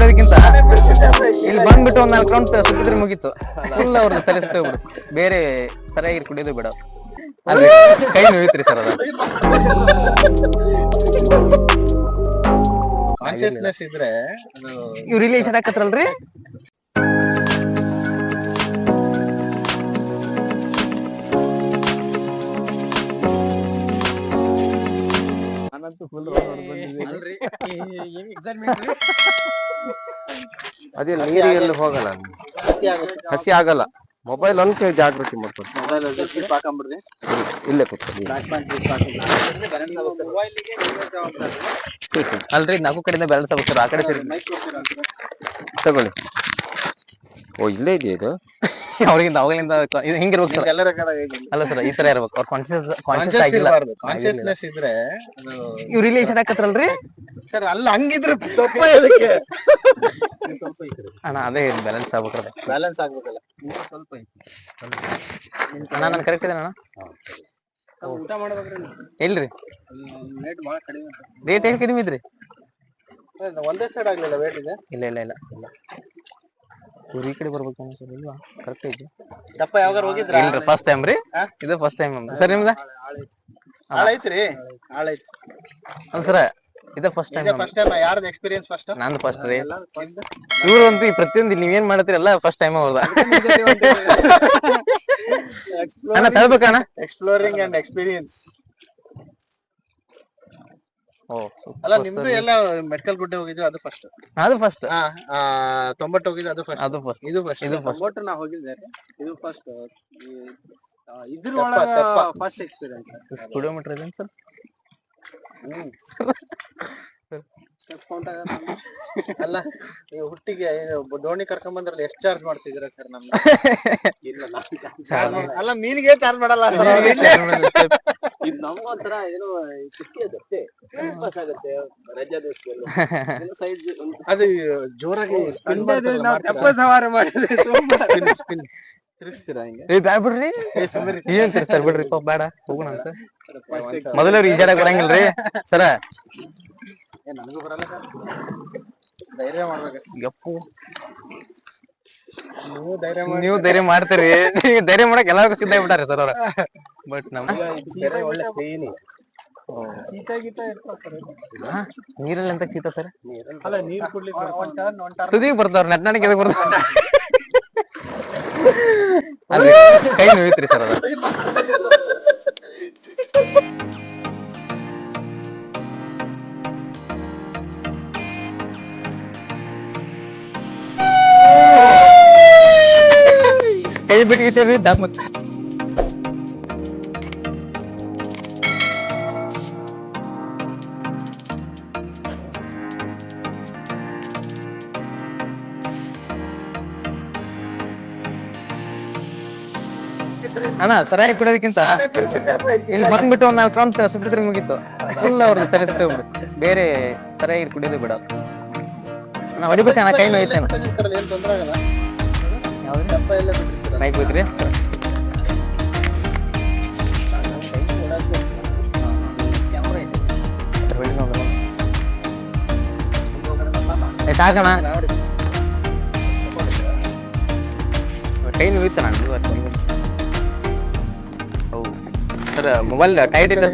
ಕುಡಿಯೋದಕ್ಕಿಂತ ಇಲ್ಲಿ ಬಂದ್ಬಿಟ್ಟು ಒಂದ್ 4 ರೌಂಡ್ ಸುತ್ತಿದ್ರೆ ಮುಗೀತು. ಫುಲ್ ಅವ್ರದ್ದು ತಲೆಸ್ತೇ ಬಿಡು, ಬೇರೆ ಸರಿಯಾಗಿ ಕುಡಿಯೋದು ಬಿಡ. ಅಲ್ರಿ ಕೈ ನೋಯ್ತ್ರಿ ಸರ್ ಅದ. ಕಾನ್ಶಿಯಸ್ನೆಸ್ ಇದ್ರೆ ಇವ್ ರಿಲೇಷನ್ ಹಾಕತ್ರಲ್ರಿ. ಅದೇ ನೀರಿಗೆಲ್ಲ ಹೋಗಲ್ಲ, ಹಸಿ ಆಗಲ್ಲ. ಮೊಬೈಲ್ ಒಂದು ಜಾಗೃತಿ ಮಾಡ್ಕೊಂಡು ಇಲ್ಲೇ ಕೂತ್ಕೊಳ್ಳಿ. ಅಲ್ರಿ 4 ಕಡೆಯಿಂದ ಬ್ಯಾಲೆನ್ಸ್ ಆಗ್ಬೇಕು ಆ ಕಡೆ ತಗೊಳ್ಳಿ. ಓ ಇಲ್ಲೇ ಇದೆಯಾ ಇದು? ಅವ್ರಿಗಿಂತ ಅವಾಗಲಿಂದ ಹಿಂಗಿರ್ಬೇಕು ಅಲ್ಲ ಸರ್, ಈ ತರ ಇರ್ಬೇಕು. ಅವ್ರ ಕಾನ್ಶಿಯಸ್ ಆಗಿಲ್ಲ. ಕಾನ್ಶಿಯಸ್ನೆಸ್ ಇದ್ರೆ ಇವ್ ರಿಲೇಷನ್ ಹಾಕತ್ರಲ್ರಿ ಸರ್. ಅಲ್ಲ ಹಂಗಿದ್ರೆ ತಪ್ಪ ಇದಕ್ಕೆ ಅಣ್ಣ, ಅದೇ ಬ್ಯಾಲೆನ್ಸ್ ಆಗ್ಬೇಕ್ರ. ಬ್ಯಾಲೆನ್ಸ್ ಆಗ್ಬೇಕಲ್ಲ, ಸ್ವಲ್ಪ ಅಣ್ಣ ನಾನು ಕರೆಕ್ಟ್ ಇದೆ ಅಣ್ಣ. ಊಟ ಮಾಡ್ಬೇಕ್ರಿ. ಎಲ್ರಿ ರೇಟ್ ಬಹಳ ಕಡಿಮೆ. ರೇಟ್ ಏನ್ ಕಡಿಮೆ ಇದ್ರಿ? ಒಂದೇ ಸೈಡ್ ಆಗ್ಲಿಲ್ಲ ವೇಟ್ ಇದೆ. ಇಲ್ಲ ಈ ಕಡೆ ಬರ್ಬೇಕು ಸರ್. ಇಲ್ವಾ? ಕರೆಕ್ಟ್ ಐತಿ. ದಪ್ಪ ಯಾವಾಗ ಹೋಗಿದ್ರ? ಇಲ್ರಿ ಫಸ್ಟ್ ಟೈಮ್ ರೀ. ಇದು ಫಸ್ಟ್ ಟೈಮ್ ಸರ್ ನಿಮ್ದ? ಆಳೈತ್ರಿ, ಆಳೈತಿ. ಅಲ್ಲ ಸರ್, ಇದು ಫಸ್ಟ್ ಟೈಮ್. First time. ಯಾರ್ದು ಎಕ್ಸ್ಪೀರಿಯನ್ಸ್ ಫಸ್ಟ್? ನಂದು ಫಸ್ಟ್ ರೀ. ಇವ್ರು ಅಂತೂ ಈ ಪ್ರತಿಯೊಂದು ನೀವೇನ್ ಮಾಡತ್ತೀರಿ ಎಲ್ಲ ಫಸ್ಟ್ ಟೈಮ್ ಹೌದಾ? ಅಣ್ಣ ತಳ್ಬೇಕಣ್ಣ. Exploring and experience. ಅಲ್ಲ ನಿಮ್ದು ಎಲ್ಲ ಮೆಡಿಕಲ್ ಗುಡ್ಡೆ ಹೋಗಿದ್ವಿ, ಅದು ಫಸ್ಟ್. ಅದು ಫಸ್ಟ್. 90 ಹೋಗಿದ್ವಿ, ಅದು ಫಸ್ಟ್. ಅದು ಫಸ್ಟ್. ಇದು ಫಸ್ಟ್. ಇದು ಫಸ್ಟ್. 90 ನಾ ಹೋಗಿದ್ದೆ, ಇದು ಫಸ್ಟ್. ಇದ್ರ ಒಳಗ ಫಸ್ಟ್ ಎಕ್ಸ್ಪೀರಿಯನ್ಸ್. ಸ್ಪೀಡೋಮೀಟರ್ ಇದೆ ಸರ್. ಅಲ್ಲ ನೀವು ಹುಟ್ಟಿಗೆ ದೋಣಿ ಕರ್ಕೊಂಡ್ ಬಂದ್ರಲ್ಲಿ ಎಷ್ಟು ಚಾರ್ಜ್ ಮಾಡ್ತಿದ್ದೀರಾ ಸರ್? ನಮ್ಗೆ ಅಲ್ಲ ಮೀನಿಗೆ ಚಾರ್ಜ್ ಮಾಡಲ್ಲ. ನಮ್ಗೆ ಒಂಥರ ಏನೋ ಖುಷಿ ಆಗುತ್ತೆ, ರಜಾ ದಿವಸದಲ್ಲಿ. ಅದು ಜೋರಾಗಿ ಸವಾರಿ ಮಾಡಿದ್ರೆ ತಿರ್ಗಿಸ್ತೀರಾ ಹಿಂಗೆ? ಬ್ಯಾಡ ಬಿಡ್ರಿ, ಏನ್ ಸರ್ ಬಿಡ್ರಿ, ಬೇಡ ಹೋಗೋಣ ಅಂತ. ಮೊದಲವ್ರು ಈಜಾಡಕ್ ಬರಂಗಿಲ್ರಿ ಸರ. ನನಗೂ ಬರಲ್ಲ ಸರ್, ಧೈರ್ಯ ಮಾಡ್ಬೇಕು. ಯಪ್ಪು, ನೀವು ಧೈರ್ಯ ಮಾಡ್ತೀರಿ. ಧೈರ್ಯ ಮಾಡಕ್ ಎಲ್ಲರಿಗೂ ಸಿದ್ಧ ಆಗ್ಬಿಟ್ಟಾರೆ ಸರ್ ಅವ್ರ. ಬಟ್ ಒಳ್ಳೆ ಪ್ರೇಮಿ. ಚೀತಾ ಗೀತಾ ನೀರಲ್ಲಿ ಅಂತ ಚೀತಾ ಸರ್? ಅಲ್ಲ ನೀರ್ ಕುಡ್ಲಿಕ್ಕೆ ತುದಿಗೆ ಬರ್ತಾವ್ರ, ನೆಟ್ನಾಣಿಕೆ ಎದಕ್ ಬರ್ತಾವ? ಅಲ್ರಿ ಕೈ ನೋಯ್ತ್ರಿ ಸರ್ ಅದ. ಕೈ ಬಿಟ್ಟಿರ್ರಿ ದಾಮತ್. ಅಣ್ಣ ಸರಿಯಾಗಿ ಕುಡಿಯೋದಕ್ಕಿಂತ ಇಲ್ಲಿ ಬಂದ್ಬಿಟ್ಟು ಒಂದ್ 4 ರೌಂಡ್ ಸುತ್ತಿದ್ರೆ ಮುಗೀತು. ಫುಲ್ ಅವ್ರದ್ದು ತಲೆಸ್ತೇ ಬಿಡು, ಬೇರೆ ಸರಿಯಾಗಿ ಕುಡಿಯೋದು ಬಿಡ. ನಾ ಹೊಡಿಬೇಕಣ್ಣ, ಕೈ ನೋಯ್ತೇನೆ. ಏನ್ ತೊಂದ್ರೆ ಆಗಲ್ಲ. ಯಾವ್ದು ದಪ್ಪ ಎಲ್ಲ ಬಿಟ್ಟಿರ್ತೀರ? ಮೈಕ್ ಹೋಯ್ತ್ರಿ. ಸಾಕಣ, ಕೈ ನೋಯ್ತು ನಾನು. ಸರ್ ಮೊಬೈಲ್ ಟೈಟ್ ಇಲ್ಲ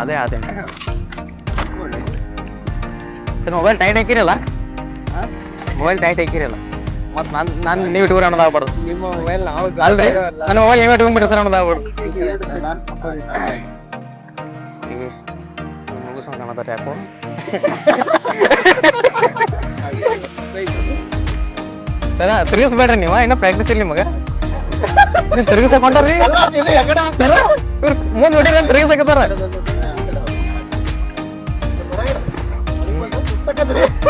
ಅದೇ ಸರ್. ಮೊಬೈಲ್ ಟೈಟ್ ಹಾಕಿರಲ್ಲ, ಮೊಬೈಲ್ ಟೈಟ್ ಹಾಕಿರಲ್ಲ. ಮತ್ ನಾನು ನೀವು ಇಟ್ಕೊಂಡು ಅನ್ನೋದಾಗ್ಬಾರ್ದು. ನಿಮ್ಮ ಮೊಬೈಲ್ ಅಲ್ರಿ, ನನ್ನ ಮೊಬೈಲ್ ನೀವೇ ಇಟ್ಕೊಂಡ್ಬಿಟ್ರೆ ಸರ್ ಅನ್ನೋದಾಗ್ಬಾರ್ದು. ಮುಗಿಸ್ಕೊಂಡು ಕಾಣತಾರೆ ಯಾಕೋ. ಸರ ತಿರುಗಿಸ್ಬೇಡ್ರಿ, ನೀವು ಇನ್ನ ಪ್ರಾಕ್ಟೀಸ್ ಇಲ್ಲ ನಿಮಗ. ನೀವು ತಿರುಗಿಸಕ್ ಹೊಂಟಾರ್ರಿ, ಮುಂದ್ ಹೊಡಿರಿ ತಿರುಗಿಸಕತ್ತಾರ.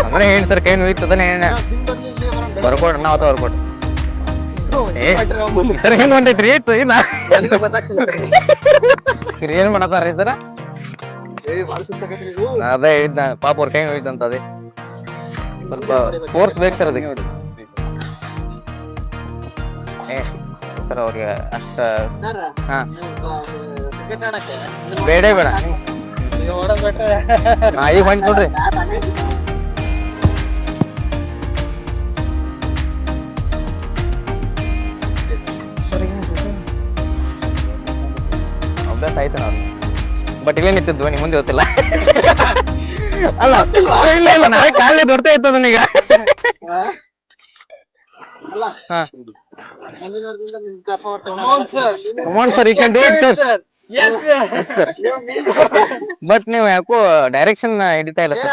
ಅಂದ್ರೆ ಹೇಳಿ ಸರ್, ಕೈ ನೋಯ್ತದನ್ನ ಹೇಳ ಬರ್ಕೊಡ್ ನಾವ್ ಬರ್ಕೊಡ್. ಸರ್ ಏನ್ ಹೊಂಟೈತ್ರಿ ಏನ್ ಮಾಡತಾರ್ರಿ ಸರ? ಅದೇ ಹೇಳಿದ್ನ ಪಾಪ ಅವ್ರ ಕೈ ಹೋಯ್ತಂತ. ಅದೇ ಸ್ವಲ್ಪ ಫೋರ್ಸ್ ಬೇಕು ಸರ್ ಅದಕ್ಕೆ. ಸರ್ ಅವ್ರಿಗೆ ಅಷ್ಟ ಬೇಡ ಈಗ ಹೊಂಟ್ ನೋಡ್ರಿ. ಅಭ್ಯಾಸ ಆಯ್ತು ನಾವು, ಬಟ್ ಇಲ್ಲೇ ನಿಂತಿದ್ವು ನಿಮ್ ಮುಂದೆ ಗೊತ್ತಿಲ್ಲ. ಅಲ್ಲ ಇಲ್ಲ ಇಲ್ಲ ನಾಳೆ ಕಾಲೇ ದೊಡ್ತಾ ಇತ್ತು ನನಗ. ಹಾ Come on, sir, you can do it, sir. Yes, sir. But ನೀವು ಯಾಕೋ ಡೈರೆಕ್ಷನ್ ಹಿಡಿತಾ ಇಲ್ಲ ಸರ್.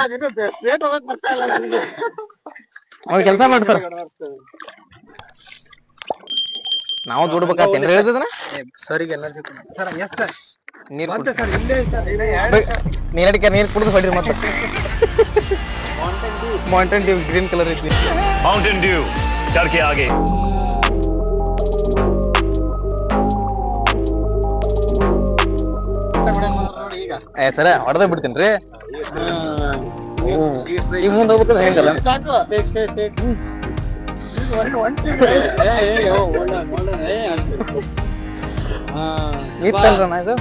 ಅವ್ರು ಕೆಲಸ ಮಾಡಿ ಸರ್, ನಾವು ದುಡ್ಬೇಕಾತೇನ್ರಿ ಹೇಳಿದನ ನೀರ್ ಕುಡಿದು ಹೊಡ್ರಿ ಮತ್ತೆ. ಮೌಂಟೇನ್ ಡ್ಯೂ ಗ್ರೀನ್ ಕಲರ್ ಐತಿ. माउंटेन ड्यू डर के आगे. ಸರ ಹೊಡೆದ ಬಿಡ್ತೀನ್ರಿ. ಈಗ ಮುಂದೆ ಹೋಗ್ಬೇಕಂದ್ರೆ ಹೆಂಗಲ್ಲ ಇತ್ತಲ್ರ ನಾ ಇದು.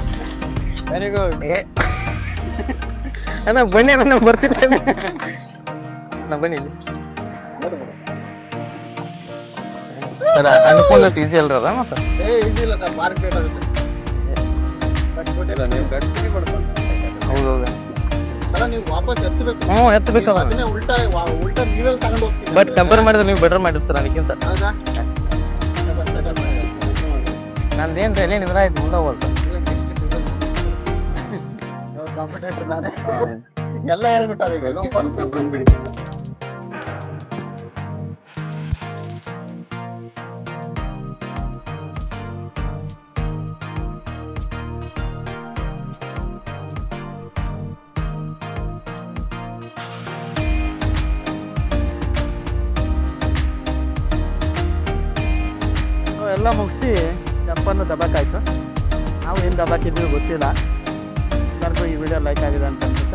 Very good. ಅಣ್ಣ ಬನ್ನಿ ಅಣ್ಣ ಬರ್ತೀನಿ. ನಾ ಬನ್ನಿ ಸರ್, ಅನ್ಕೊಂಡಷ್ಟು ಈಸಿ ಅಲ್ರ ಅದ ಮತ್ತೆ. ಹೌದೌದು. ಹ್ಞೂ ಎತ್ತಬೇಕು. ಬಟ್ ಕಂಪೇರ್ ಮಾಡಿದ್ರೆ ನೀವು ಬೆಟರ್ ಮಾಡಿರ್ತೀರ ನನಗಿಂತ. ನಂದೇನ್ರಿ ಎಲ್ಲಿ ನಿಂದ್ರ ಆಯ್ತು ಮುಂದೆ ಹೋಗ್ತು ಎಲ್ಲ ಹೇಳ್ಬಿಟ್ಟಾರೆ ಈಗ. ಎಲ್ಲ ಮುಗಿಸಿ ಚಪ್ಪನ್ನು ದಬಾಕಾಯ್ತು. ನಾವು ಏನು ದಬಾಕಿದ್ವಿ ಗೊತ್ತಿಲ್ಲ. ಎಲ್ಲರಿಗೂ ಈ ವಿಡಿಯೋ ಲೈಕ್ ಆಗಿದೆ ಅಂತ ಅನ್ಸುತ್ತೆ.